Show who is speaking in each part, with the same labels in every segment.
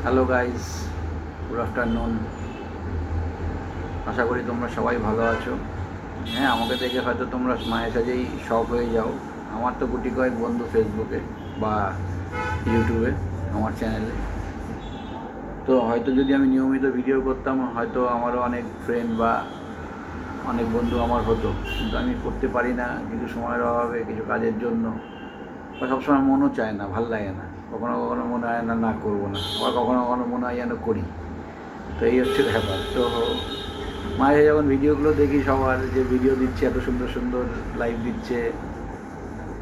Speaker 1: Hello guys, good afternoon. আশা করি তোমরা সবাই ভালো আছো। হ্যাঁ, আমাকে দেখে হয়তো তোমরা মাঝে সাঝেই শক হয়ে যাও। আমার তো গুটি কয়েক বন্ধু ফেসবুকে বা ইউটিউবে, আমার চ্যানেলে। তো হয়তো যদি আমি নিয়মিত ভিডিও করতাম হয়তো আমারও অনেক ফ্রেন্ড বা অনেক বন্ধু আমার হতো, কিন্তু আমি করতে পারি না কিছু সময়ের অভাবে, কিছু কাজের জন্য, বা সবসময় মনও চায় না, ভাল লাগে না। কখনো কখনো মনে হয় না না করবো না, আবার কখনো কখনো মনে হয় যেন করি। তো এই হচ্ছে ব্যাপার। তো মাঝে যখন ভিডিওগুলো দেখি সবার, যে ভিডিও দিচ্ছে এত সুন্দর সুন্দর, লাইভ দিচ্ছে,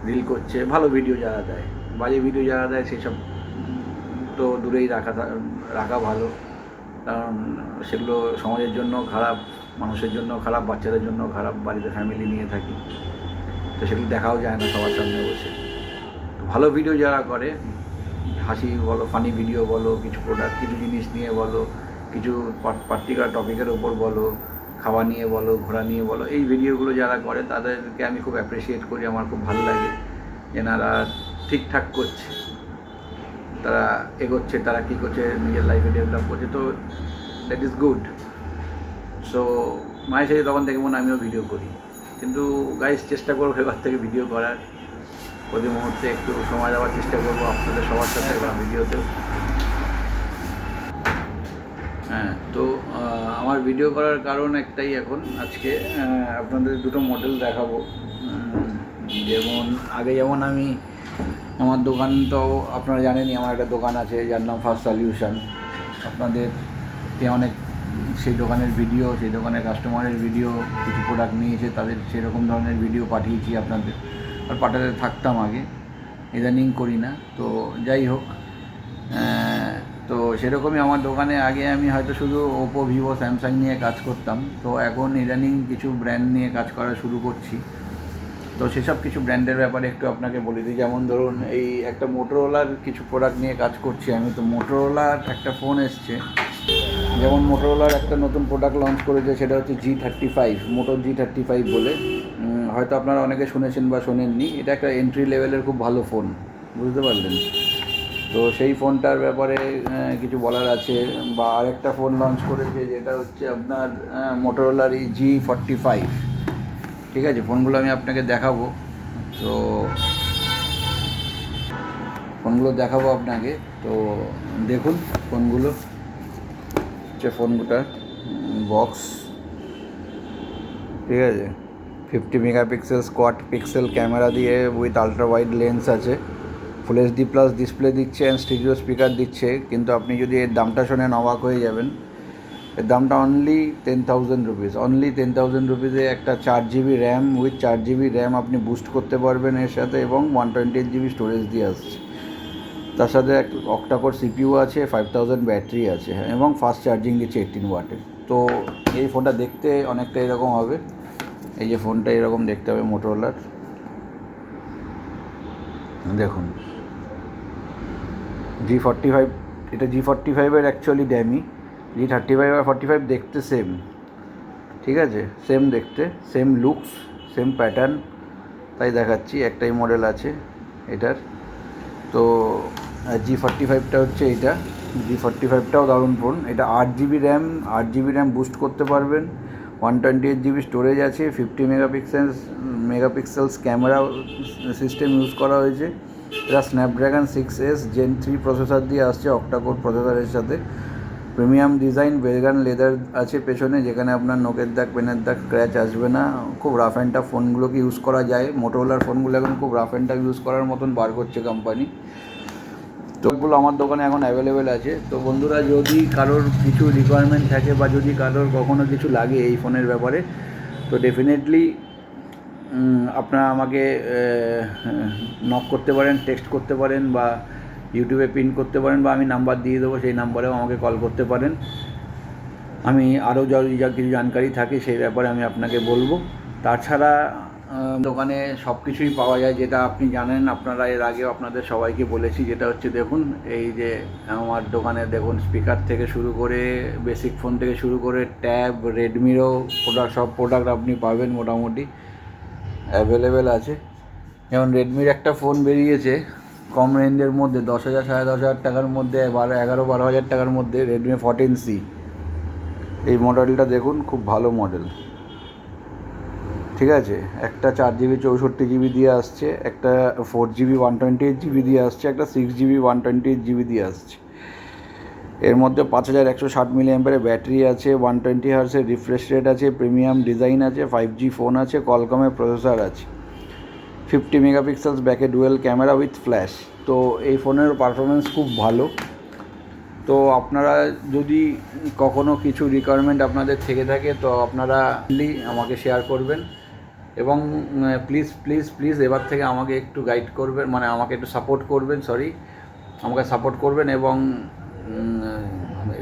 Speaker 1: রিল করছে, ভালো ভিডিও যারা দেয়, বাজে ভিডিও যারা দেয় সেসব তো দূরেই রাখা ভালো। কারণ সেগুলো সমাজের জন্য খারাপ, মানুষের জন্য খারাপ, বাচ্চাদের জন্য খারাপ, বাড়িতে ফ্যামিলি নিয়ে থাকি, তো সেগুলো দেখাও যায় না সবার সামনে বসে। তো ভালো ভিডিও যারা করে, হাসি বলো, ফানি ভিডিও বলো, কিছু প্রোডাক্ট, কিছু জিনিস নিয়ে বলো, কিছু পার্টিকুলার টপিকের ওপর বলো, খাওয়া নিয়ে বলো, ঘোরা নিয়ে বলো, এই ভিডিওগুলো যারা করে তাদেরকে আমি খুব অ্যাপ্রিসিয়েট করি। আমার খুব ভালো লাগে যে এনারা ঠিকঠাক করছে, তারা এগোচ্ছে, তারা কী করছে, নিজের লাইফে ডেভেলপ করছে। তো দ্যাট ইজ গুড। সো মায়ের সাথে তখন থেকে মনে আমিও ভিডিও করি, কিন্তু গাইস চেষ্টা করবো এবার থেকে ভিডিও করার, প্রতি মুহূর্তে একটু সময় দেওয়ার চেষ্টা করবো আপনাদের সবার সাথে বা ভিডিওতেও। হ্যাঁ, তো আমার ভিডিও করার কারণ একটাই, এখন আজকে আপনাদের দুটো মডেল দেখাবো। যেমন আগে যেমন আমি আমার দোকান, তো আপনারা জানেনই আমার একটা দোকান আছে যার নাম ফার্স্ট সলিউশন। আপনাদের অনেক সেই দোকানের ভিডিও, সেই দোকানের কাস্টমারের ভিডিও, কিছু প্রোডাক্ট নিয়েছে তাদের সেরকম ধরনের ভিডিও পাঠিয়েছি আপনাদের, আর পাঠাতে থাকতাম আগে, ইদানিং করি না। তো যাই হোক, তো সেরকমই আমার দোকানে আগে আমি হয়তো শুধু ওপো, ভিভো, স্যামসাং নিয়ে কাজ করতাম, তো এখন ইদানিং কিছু ব্র্যান্ড নিয়ে কাজ করা শুরু করছি। তো সেসব কিছু ব্র্যান্ডের ব্যাপারে একটু আপনাকে বলে দিই। যেমন ধরুন, এই একটা মোটোরোলার কিছু প্রোডাক্ট নিয়ে কাজ করছি আমি। তো মোটোরোলার একটা ফোন এসছে, যেমন মোটোরোলার একটা নতুন প্রোডাক্ট লঞ্চ করেছে, সেটা হচ্ছে G35, মোটো G35 বলে। হয়তো আপনারা অনেকে শুনেছেন বা শোনেননি। এটা একটা এন্ট্রি লেভেলের খুব ভালো ফোন, বুঝতে পারলেন? তো সেই ফোনটার ব্যাপারে কিছু বলার আছে। বা আরেকটা ফোন লঞ্চ করেছে যেটা হচ্ছে আপনার মোটোরোলার G45। ঠিক আছে, ফোনগুলো আমি আপনাকে দেখাবো। তো ফোনগুলো দেখাবো আপনাকে, তো দেখুন ফোনগুলো। হচ্ছে ফোনটার বক্স, ঠিক আছে। 50 মেগাপিক্সেল স্কোয়াড পিক্সেল ক্যামেরা দিয়ে উইথ আলট্রা ওয়াইড লেন্স আছে, ফুল এইচডি প্লাস ডিসপ্লে দিচ্ছে অ্যান্ড স্টিরিও স্পিকার দিচ্ছে। কিন্তু আপনি যদি এর দামটা শোনেন অবাক হয়ে যাবেন। এর দামটা অনলি 10,000 রুপিস। অনলি 10,000 রুপিসে একটা 4 GB RAM, with 4 GB RAM আপনি বুস্ট করতে পারবেন এর সাথে, এবং 128 জিবি স্টোরেজ দিয়ে আসছে। তার সাথে এক অক্টাকোর সিপিইউ আছে, 5000 ব্যাটারি আছে, এবং ফাস্ট চার্জিং দিচ্ছে 18 ওয়াটের। তো এই ফোনটা দেখতে অনেকটা এরকম হবে। এই যে ফোনটা এরকম দেখতে হবে মোটোরোলার, দেখুন G45। এটা G45-এর অ্যাকচুয়ালি ড্যামি। G35 আর 45 দেখতে সেম, ঠিক আছে, সেম দেখতে, সেম লুকস, সেম প্যাটার্ন, তাই দেখাচ্ছি। একটাই মডেল আছে এটার। তো G45টা হচ্ছে এটা। G45টাও দারুণ ফোন। এটা 8 GB RAM, 8 GB RAM boost করতে পারবেন, 128 জিবি স্টোরেজ আছে, 50 মেগাপিক্সেলস ক্যামেরা সিস্টেম ইউজ করা হয়েছে। এটা স্ন্যাপড্রাগন 6S Gen 3 প্রসেসর দিয়ে আসছে, অক্টাকোর প্রসেসরের সাথে। প্রিমিয়াম ডিজাইন, ভেগান লেদার আছে পেছনে, যেখানে আপনার নখের দাগ, পেনের দাগ, স্ক্র্যাচ আসবে না। খুব রাফ অ্যান্ড টাফ ফোনগুলোকে ইউজ করা যায়। মোটোরোলার ফোনগুলো এখন খুব রাফ অ্যান্ড টাফ ইউজ করার মতন বার করছে কোম্পানি। তো ওগুলো আমার দোকানে এখন অ্যাভেলেবেল আছে। তো বন্ধুরা, যদি কারোর কিছু রিকোয়ারমেন্ট থাকে বা যদি কারোর কখনও কিছু লাগে এই ফোনের ব্যাপারে, তো ডেফিনেটলি আপনারা আমাকে নক করতে পারেন, টেক্সট করতে পারেন, বা ইউটিউবে পিন করতে পারেন, বা আমি নাম্বার দিয়ে দেবো, সেই নাম্বারেও আমাকে কল করতে পারেন। আমি আরও যদি যা কিছু জানকারি থাকে সেই ব্যাপারে আমি আপনাকে বলবো। তাছাড়া দোকানে সব কিছুই পাওয়া যায়, যেটা আপনি জানেন, আপনারা এর আগেও আপনাদের সবাইকে বলেছি। যেটা হচ্ছে দেখুন, এই যে আমার দোকানে দেখুন, স্পিকার থেকে শুরু করে, বেসিক ফোন থেকে শুরু করে, ট্যাব, রেডমিরও প্রোডাক্ট, সব প্রোডাক্ট আপনি পাবেন মোটামুটি অ্যাভেলেবেল আছে। যেমন রেডমির একটা ফোন বেরিয়েছে, কম রেঞ্জের মধ্যে 10,000 10,500 টাকার মধ্যে 11-12 হাজার টাকার মধ্যে রেডমি 14C, এই মডেলটা দেখুন, খুব ভালো মডেল। ঠিক আছে, একটা 4GB 64GB দিয়ে আসছে, একটা 4GB 128GB দিয়ে আসছে, একটা 6GB 128GB দিয়ে আসছে। এর মধ্যে 5160 mAh ব্যাটারি আছে, 120 Hz রিফ্রেশ রেট আছে, প্রিমিয়াম ডিজাইন আছে, 5G ফোন আছে, কলকমের প্রসেসর আছে, 50 মেগাপিক্সেলস ব্যাকে ডুয়েল ক্যামেরা উইথ ফ্ল্যাশ। তো এই ফোনের পারফরমেন্স খুব ভালো। তো আপনারা যদি কখনও কিছু রিকোয়ারমেন্ট আপনাদের থেকে থাকে তো আপনারা আমাকে শেয়ার করবেন, এবং প্লিজ প্লিজ প্লিজ এবার থেকে আমাকে একটু গাইড করবেন, মানে আমাকে একটু সাপোর্ট করবেন, আমাকে সাপোর্ট করবেন, এবং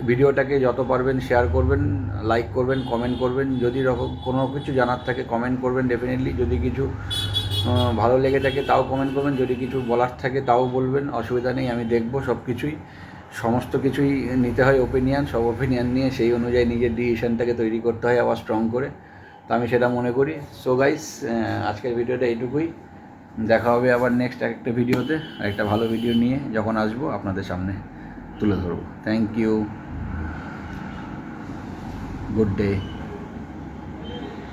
Speaker 1: ভিডিওটাকে যত পারবেন শেয়ার করবেন, লাইক করবেন, কমেন্ট করবেন। যদি কোনো কিছু জানার থাকে কমেন্ট করবেন ডেফিনেটলি। যদি কিছু ভালো লেগে থাকে তাও কমেন্ট করবেন, যদি কিছু বলার থাকে তাও বলবেন, অসুবিধা নেই, আমি দেখব সব কিছুই। সমস্ত কিছুই নিতে হয় ওপিনিয়ন, সব ওপিনিয়ন নিয়ে সেই অনুযায়ী নিজের ডিসিশনটাকে তৈরি করতে হয় আবার স্ট্রং করে। তো আমি সেটা মনে করি। সো গাইস, আজকের ভিডিওটা এইটুকুই। দেখা হবে আবার নেক্সট একটা ভিডিওতে, একটা ভালো ভিডিও নিয়ে যখন আসবো আপনাদের সামনে তুলে ধরবো। Thank you, good day.